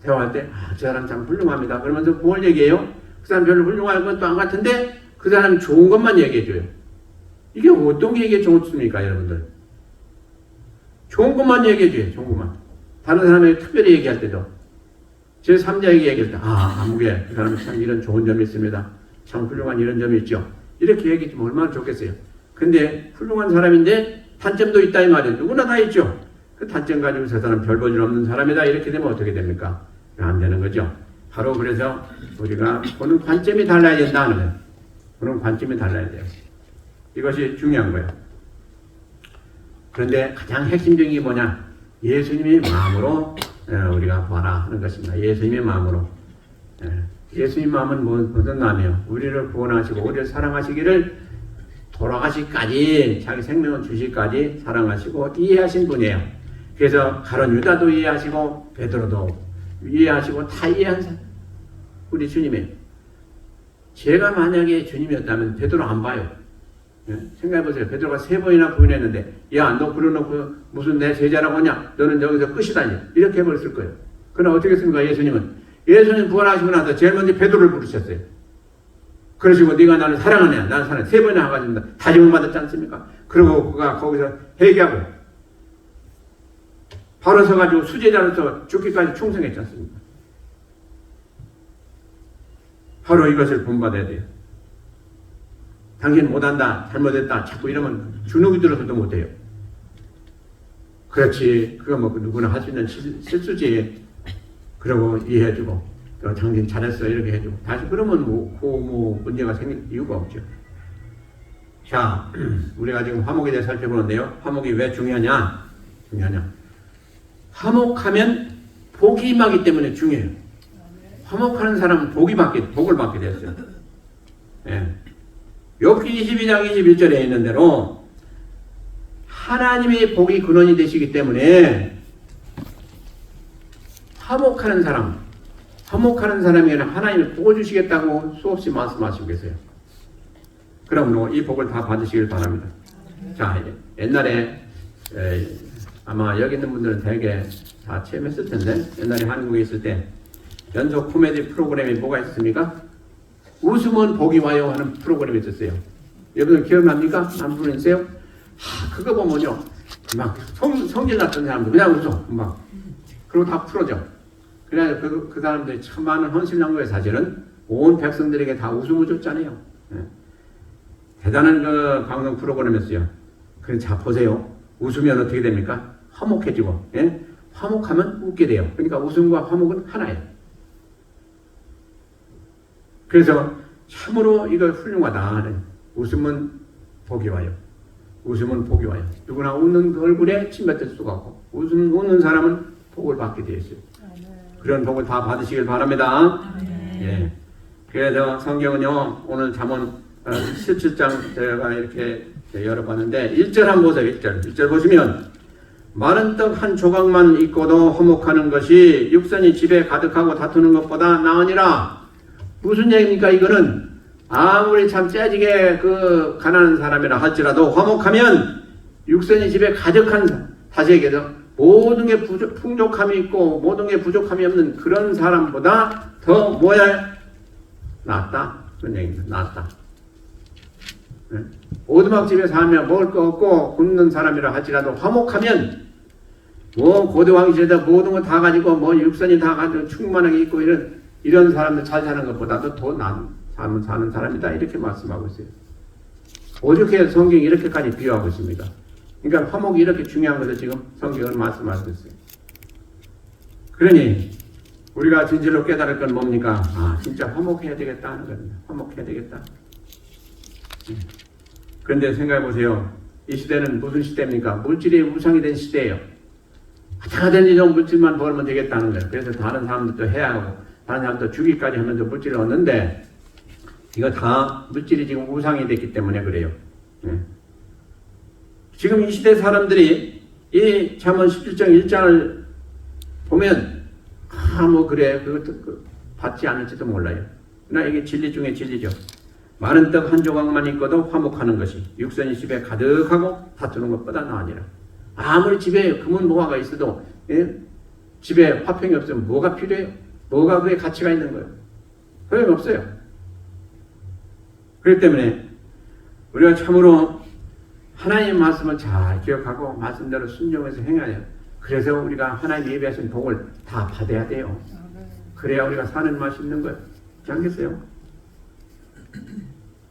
대화할 때 저 사람 참 훌륭합니다. 그러면서 뭘 얘기해요? 그 사람 별로 훌륭한 것도 안 같은데 그 사람이 좋은 것만 얘기해줘요. 이게 어떤 게 이게 좋습니까 여러분들? 좋은 것만 얘기해줘요. 좋은 것만. 다른 사람에게 특별히 얘기할 때도 제 3자에게 얘기할 때 아무개 그 사람이 참 이런 좋은 점이 있습니다. 참 훌륭한 이런 점이 있죠. 이렇게 얘기해주면 얼마나 좋겠어요. 근데 훌륭한 사람인데 단점도 있다 이 말이에요. 누구나 다 있죠. 그 단점 가지고 저 사람 별 볼 일 없는 사람이다 이렇게 되면 어떻게 됩니까? 안 되는 거죠. 바로 그래서 우리가 보는 관점이 달라야 된다는 거예요. 보는 관점이 달라야 돼요. 이것이 중요한 거예요. 그런데 가장 핵심적인 게 뭐냐? 예수님의 마음으로 우리가 봐라 하는 것입니다. 예수님의 마음으로. 예수님의 마음은 무슨 마음이에요? 우리를 구원하시고 우리를 사랑하시기를 돌아가시까지 자기 생명을 주시까지 사랑하시고 이해하신 분이에요. 그래서 가룟 유다도 이해하시고 베드로도 이해하시고 다 이해한 사람. 우리 주님이에요. 제가 만약에 주님이었다면 베드로 안 봐요. 생각해보세요. 베드로가 3번이나 부인했는데 야 너 그러놓고 무슨 내 제자라고 하냐? 너는 여기서 끝이다. 이렇게 해버렸을 거예요. 그러나 어떻게 했습니까? 예수님은 예수님 부활하시고 나서 제일 먼저 베드로를 부르셨어요. 그러시고 네가 나를 사랑하냐? 나는 사랑해. 3번이나 하가지고 다짐을 받았지 않습니까? 그리고 그가 거기서 회개하고 바로 서가지고 수제자로서 죽기까지 충성했지 않습니까? 바로 이것을 본받아야 돼요. 당신 못한다, 잘못했다, 자꾸 이러면 주눅이 들어서도 못해요. 그렇지, 그거 뭐 누구나 할 수 있는 실수지. 그러고 이해해주고, 또 당신 잘했어 이렇게 해주고, 다시 그러면 뭐 문제가 생길 이유가 없죠. 자, 우리가 지금 화목에 대해 살펴보는데요. 화목이 왜 중요하냐? 화목하면 복이 임하기 때문에 중요해요. 화목하는 사람은 복을 받게 됐어요. 예. 욥기 22장 21절에 있는 대로 하나님의 복이 근원이 되시기 때문에 화목하는 사람에게는 하나님이 복을 주시겠다고 수없이 말씀하시고 계세요. 그러므로 이 복을 다 받으시길 바랍니다. 자, 옛날에 아마 여기 있는 분들은 대개 다 체험했을 텐데, 옛날에 한국에 있을 때 연속 코미디 프로그램이 뭐가 있었습니까? 웃으면 복이 와요 하는 프로그램이 있었어요. 여러분 기억납니까? 안 부르세요? 그거 보면요, 막 성질 났던 사람들 그냥 웃어, 막 그리고 다 풀어져. 그래 그 사람들이 참 많은 헌신한 거예요. 사실은 온 백성들에게 다 웃음을 줬잖아요. 예. 대단한 그 방송 프로그램이었어요. 그래 자 보세요. 웃으면 어떻게 됩니까? 화목해지고, 예? 화목하면 웃게 돼요. 그러니까 웃음과 화목은 하나예요. 그래서 참으로 이거 훌륭하다. 웃음은 복이 와요. 웃음은 복이 와요. 누구나 웃는 그 얼굴에 침 뱉을 수가 없고, 웃는 사람은 복을 받게 되어 있어요. 그런 복을 다 받으시길 바랍니다. 예. 그래서 성경은요, 오늘 잠언 17장 제가 이렇게 열어봤는데 1절 한번 보세요. 1절 보시면 마른 떡 한 조각만 있고도 화목하는 것이 육선이 집에 가득하고 다투는 것보다 나으니라. 무슨 얘기입니까? 이거는 아무리 참 째지게 그 가난한 사람이라 할지라도 화목하면 육선이 집에 가득한, 다시 얘기해서 모든 게 풍족함이 있고 모든 게 부족함이 없는 그런 사람보다 더 뭐야? 낫다. 그런 얘기입니다. 낫다. 네? 오두막집에 살며 먹을 거 없고 굶는 사람이라 할지라도 화목하면 뭐 고대왕실에다 모든 거 다 가지고 뭐 육선이 다 가지고 충만하게 있고 이런 사람들 잘 사는 것보다도 더 나은 삶을 사는 사람이다. 이렇게 말씀하고 있어요. 어떻게 성경이 이렇게까지 비유하고 있습니다. 그러니까 화목이 이렇게 중요한 것을 지금 성경은 말씀하고 있어요. 그러니 우리가 진실로 깨달을 건 뭡니까? 진짜 화목해야 되겠다 하는 겁니다. 화목해야 되겠다. 그런데 생각해 보세요. 이 시대는 무슨 시대입니까? 물질이 우상이 된 시대예요. 어떻게든지 좀 물질만 벌면 되겠다는 거예요. 그래서 다른 사람들도 해야 하고 다른 사람도 주기까지 하면서 물질을 얻는데, 이거 다 물질이 지금 우상이 됐기 때문에 그래요. 네. 지금 이 시대 사람들이 이 잠언 17장 1장을 보면 뭐 그래 그것도 받지 않을지도 몰라요. 그러나 이게 진리 중에 진리죠. 마른 떡 한 조각만 있고도 화목하는 것이 육선이 집에 가득하고 다투는 것보다 나으니라. 아무리 집에 금은 모화가 있어도, 예? 집에 화평이 없으면 뭐가 필요해요? 뭐가 그의 가치가 있는 거예요? 소용없어요. 그렇기 때문에 우리가 참으로 하나님의 말씀을 잘 기억하고 말씀대로 순종해서 행해야 해요. 그래서 우리가 하나님 예배하신 복을 다 받아야 돼요. 그래야 우리가 사는 맛이 있는 거예요. 그렇지 않겠어요?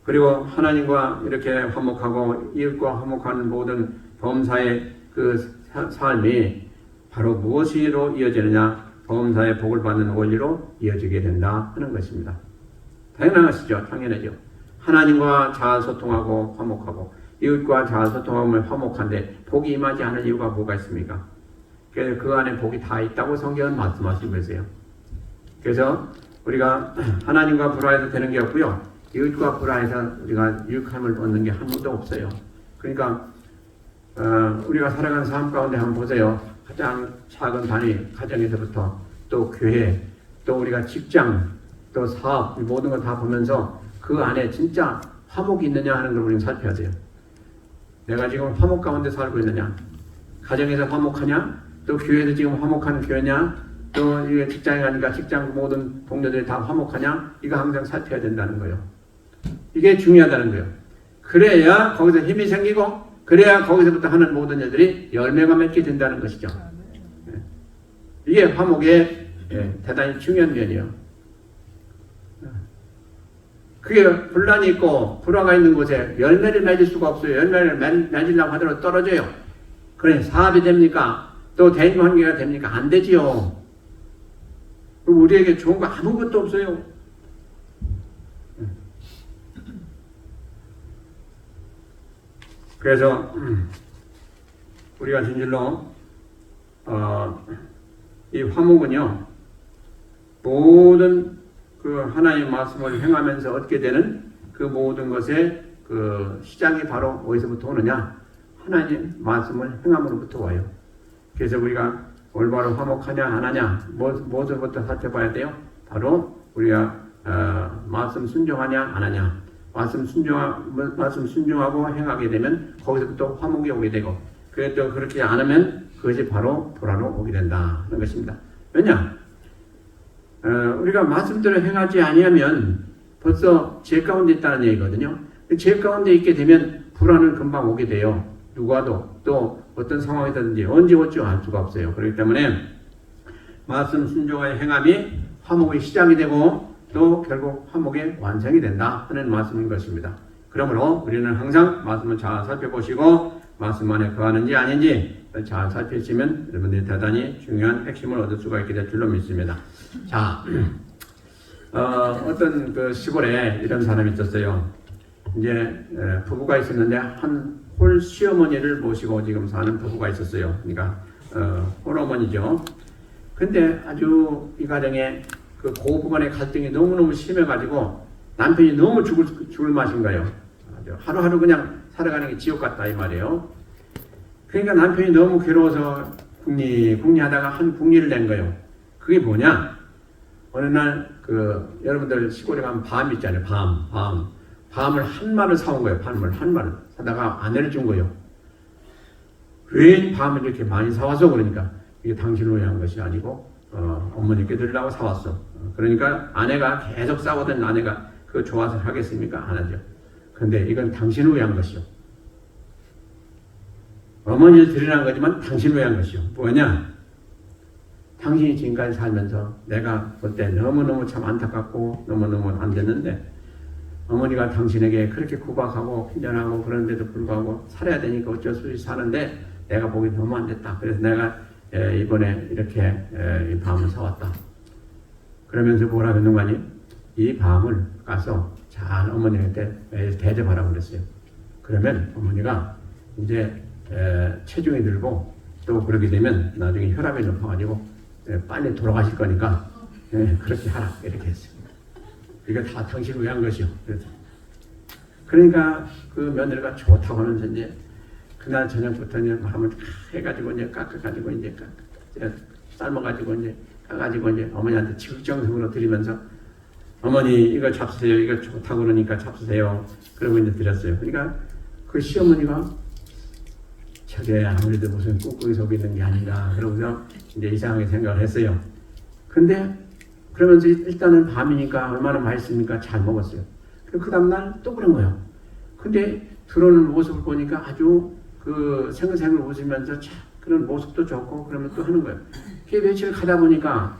그리고 하나님과 이렇게 화목하고 이웃과 화목하는 모든 범사의 그 삶이 바로 무엇으로 이어지느냐? 범사의 복을 받는 원리로 이어지게 된다 하는 것입니다. 당연하시죠? 당연하죠. 하나님과 잘 소통하고 화목하고 이웃과 잘 소통하면 화목한데 복이 임하지 않은 이유가 뭐가 있습니까? 그래서 그 안에 복이 다 있다고 성경은 말씀하시고 계세요. 그래서 우리가 하나님과 불화해서 되는 게 없고요. 이웃과 불화해서 우리가 유익함을 얻는 게 아무것도 없어요. 그러니까 우리가 살아가는 삶 가운데 한번 보세요. 가장 작은 단위, 가정에서부터 또 교회, 또 우리가 직장, 또 사업, 모든 걸 다 보면서 그 안에 진짜 화목이 있느냐 하는 걸 우리는 살펴야 돼요. 내가 지금 화목 가운데 살고 있느냐? 가정에서 화목하냐? 또 교회에서 지금 화목한 교회냐? 또 이게 직장에 가니까 직장 모든 동료들이 다 화목하냐? 이거 항상 살펴야 된다는 거예요. 이게 중요하다는 거예요. 그래야 거기서 힘이 생기고 그래야 거기서부터 하는 모든 일들이 열매가 맺게 된다는 것이죠. 이게 화목의 대단히 중요한 면이에요. 그게 분란이 있고 불화가 있는 곳에 열매를 맺을 수가 없어요. 열매를 맺으려고 하더라도 떨어져요. 그래 사업이 됩니까? 또 대인관계가 됩니까? 안 되지요. 우리에게 좋은 거 아무것도 없어요. 그래서 우리가 진실로 이 화목은요 모든 그 하나님의 말씀을 행하면서 얻게 되는 그 모든 것의 그 시작이 바로 어디서부터 오느냐? 하나님 말씀을 행함으로부터 와요. 그래서 우리가 올바로 화목하냐 안 하냐 무엇부터 살펴봐야 돼요? 바로 우리가 말씀 순종하냐 안 하냐. 말씀 순종하고 행하게 되면 거기서부터 화목이 오게 되고 그게 또 그렇게 안 하면 그것이 바로 불화로 오게 된다는 것입니다. 왜냐? 우리가 말씀대로 행하지 아니하면 벌써 죄 가운데 있다는 얘기거든요. 죄 가운데 있게 되면 불화는 금방 오게 돼요. 누구와도 또 어떤 상황이든지 언제 올지 알 수가 없어요. 그렇기 때문에 말씀 순종의 행함이 화목의 시작이 되고 또 결국 화목의 완성이 된다 하는 말씀인 것입니다. 그러므로 우리는 항상 말씀을 잘 살펴보시고 말씀 안에 거하는지 아닌지 잘 살피시면 여러분들이 대단히 중요한 핵심을 얻을 수가 있게 될 줄로 믿습니다. 자, 어떤 그 시골에 이런 사람이 있었어요. 이제 부부가 있었는데 한 홀 시어머니를 모시고 지금 사는 부부가 있었어요. 그러니까 홀어머니죠. 근데 아주 이 가정에 그 고부간의 갈등이 너무너무 심해가지고 남편이 너무 죽을 맛인 거예요. 아주 하루하루 그냥 살아가는 게 지옥 같다 이 말이에요. 그러니까 남편이 너무 괴로워서 궁리하다가 한 궁리를 낸 거예요. 그게 뭐냐? 어느 날 그 여러분들 시골에 가면 밤 있잖아요. 밤을 한 마를 사온 거예요. 밤을 한 마를 사다가 아내를 준 거예요. 왜 밤을 이렇게 많이 사와서 그러니까 이게 당신을 위한 것이 아니고 어머니께 드리려고 사왔어. 그러니까 아내가 계속 싸우던 아내가 그거 좋아서 하겠습니까? 안 하죠. 근데 이건 당신을 위한 것이요. 어머니를 드리라는 거지만 당신을 위한 것이요. 뭐냐? 당신이 지금까지 살면서 내가 볼 때 너무너무 참 안타깝고 너무너무 안 됐는데 어머니가 당신에게 그렇게 구박하고 pin전하고 그런데도 불구하고 살아야 되니까 어쩔 수 없이 사는데 내가 보기 너무 안 됐다. 그래서 내가 이번에 이렇게 이 밤을 사왔다. 그러면서 뭐라 그러는 거 아니? 이 밤을 가서 잘 어머니한테 대접하라고 그랬어요. 그러면 어머니가 이제 체중이 들고 또 그러게 되면 나중에 혈압이 높아가지고 빨리 돌아가실 거니까 그렇게 하라 이렇게 했어요. 이거 다 당신을 위한 것이요. 그러니까 그 며느리가 좋다고 하면서 이제 그날 저녁부터 이제 밤을 해가지고 이제 깎아가지고 이제 삶아가지고 이제 까가지고 이제 어머니한테 지극정성으로 드리면서 어머니 이거 잡수세요. 이거 좋다고 그러니까 잡수세요. 그러고 이제 드렸어요. 그러니까 그 시어머니가 저게 아무래도 무슨 꾹꾹이 속에 있는 게 아닌가 그러고서 이제 이상하게 생각을 했어요. 근데 그러면서 일단은 밤이니까 얼마나 맛있습니까? 잘 먹었어요. 그 다음날 또 그런 거예요. 근데 들어오는 모습을 보니까 아주 그 생글생글 웃으면서 참 그런 모습도 좋고 그러면 또 하는 거예요. 그게 며칠 가다 보니까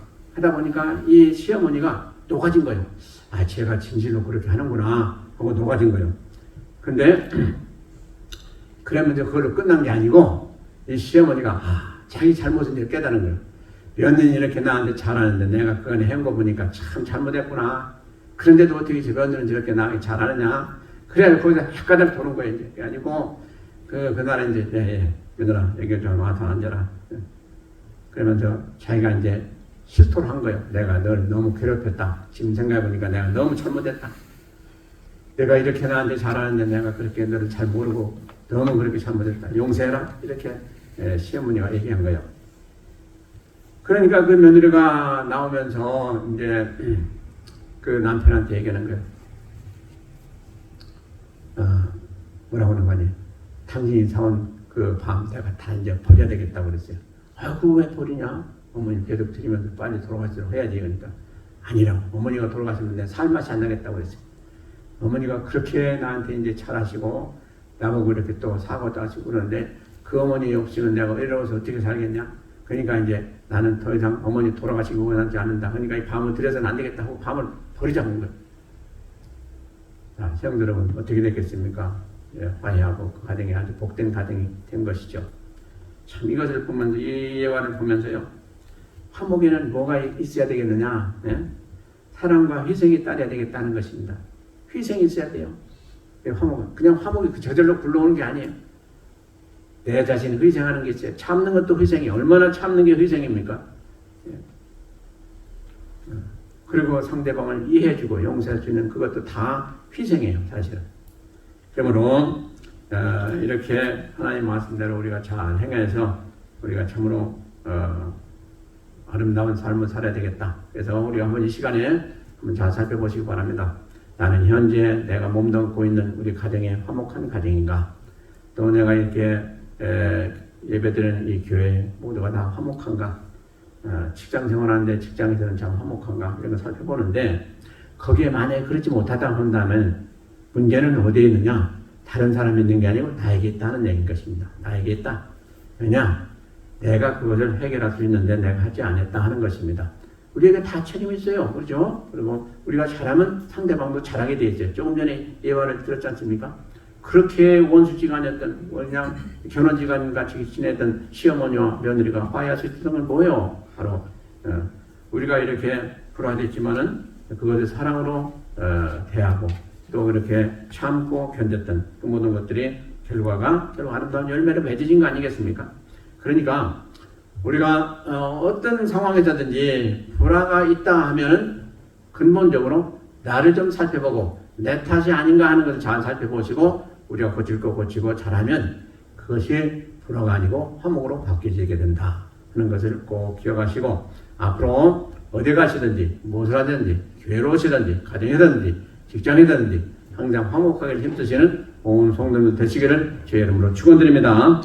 이 시어머니가 녹아진 거예요. 아, 제가 진실로 그렇게 하는구나 하고 녹아진 거예요. 근데 그러면서 그걸로 끝난 게 아니고 이 시어머니가 자기 잘못을 이제 깨달은 거예요. 며느리 이렇게 나한테 잘하는데 내가 그간에 해온 거 보니까 참 잘못했구나. 그런데도 어떻게 제 며느리는 저렇게 나한테 잘하느냐. 그래야 거기서 헷가닥 도는 거예요. 이제. 그게 아니고 그날에 이제 며느라 여기 좀 와서 앉아라. 그러면서 자기가 이제 실토를 한 거예요. 내가 널 너무 괴롭혔다. 지금 생각해보니까 내가 너무 잘못했다. 내가 이렇게 나한테 잘하는데 내가 그렇게 너를 잘 모르고 너무 그렇게 잘못했다. 용서해라. 이렇게 시어머니가 얘기한 거예요. 그러니까 그 며느리가 나오면서 이제 그 남편한테 얘기하는 거예요. 뭐라고 하는 거니? 당신이 사온 그 밤 내가 다 이제 버려야 되겠다고 그랬어요. 아이고 왜 버리냐? 어머니 계속 드리면서 빨리 돌아가시도록 해야지. 그러니까 아니라고. 어머니가 돌아가시면 내 살맛이 안 나겠다고 그랬어요. 어머니가 그렇게 나한테 이제 잘하시고 나보고 이렇게 또 사고도 하시고 그러는데 그 어머니 없이는 내가 어려워서 어떻게 살겠냐. 그러니까 이제 나는 더 이상 어머니 돌아가시고 원하지 않는다. 그러니까 이 밤을 들여서는 안 되겠다 하고 밤을 버리자고 한 거예요. 자, 시청자 여러분 어떻게 됐겠습니까? 예, 화해하고 그 가정이 아주 복된 가정이 된 것이죠. 참 이것을 보면서 이 예화를 보면서요. 화목에는 뭐가 있어야 되겠느냐? 예? 사랑과 희생이 따라야 되겠다는 것입니다. 희생이 있어야 돼요. 화목은 그냥 화목이 저절로 굴러오는 게 아니에요. 내 자신을 희생하는 게 있어요. 참는 것도 희생이에요. 얼마나 참는 게 희생입니까? 예. 그리고 상대방을 이해해주고 용서할 수 있는 그것도 다 희생이에요. 사실은. 그러므로 이렇게 하나님 말씀대로 우리가 잘 행해서 우리가 참으로 아름다운 삶을 살아야 되겠다. 그래서 우리가 한번 이 시간에 한번 잘 살펴보시기 바랍니다. 나는 현재 내가 몸담고 있는 우리 가정의 화목한 가정인가? 또 내가 이렇게 예배드리는 이 교회 모두가 다 화목한가? 직장 생활하는데 직장에서는 참 화목한가? 이런 걸 살펴보는데 거기에 만약에 그렇지 못하다 한다면 문제는 어디에 있느냐? 다른 사람이 있는 게 아니고 나에게 있다는 얘기인 것입니다. 나에게 있다. 왜냐? 내가 그것을 해결할 수 있는데 내가 하지 않았다 하는 것입니다. 우리에게 다 책임이 있어요. 그렇죠? 그리고 우리가 잘하면 상대방도 잘하게 돼 있어요. 조금 전에 예화를 들었지 않습니까? 그렇게 원수지간이었던 그냥 결혼지간 같이 지내던 시어머니와 며느리가 화해할 수 있었던 건 뭐예요? 바로 우리가 이렇게 불화됐지만은 그것을 사랑으로 대하고 또 그렇게 참고 견뎠던 그 모든 것들이 결과가 결국 아름다운 열매로 맺어진 거 아니겠습니까? 그러니까 우리가 어떤 상황에서든지 불화가 있다 하면 근본적으로 나를 좀 살펴보고 내 탓이 아닌가 하는 것을 잘 살펴보시고 우리가 고칠 거 고치고 잘하면 그것이 불화가 아니고 화목으로 바뀌게 된다 하는 것을 꼭 기억하시고 앞으로 어디 가시든지 무엇을 하든지 교회로 오시든지 가정이든지 직장이든지 항상 화목하게 힘쓰시는 온 성도들 되시기를 주의 이름으로 축원드립니다.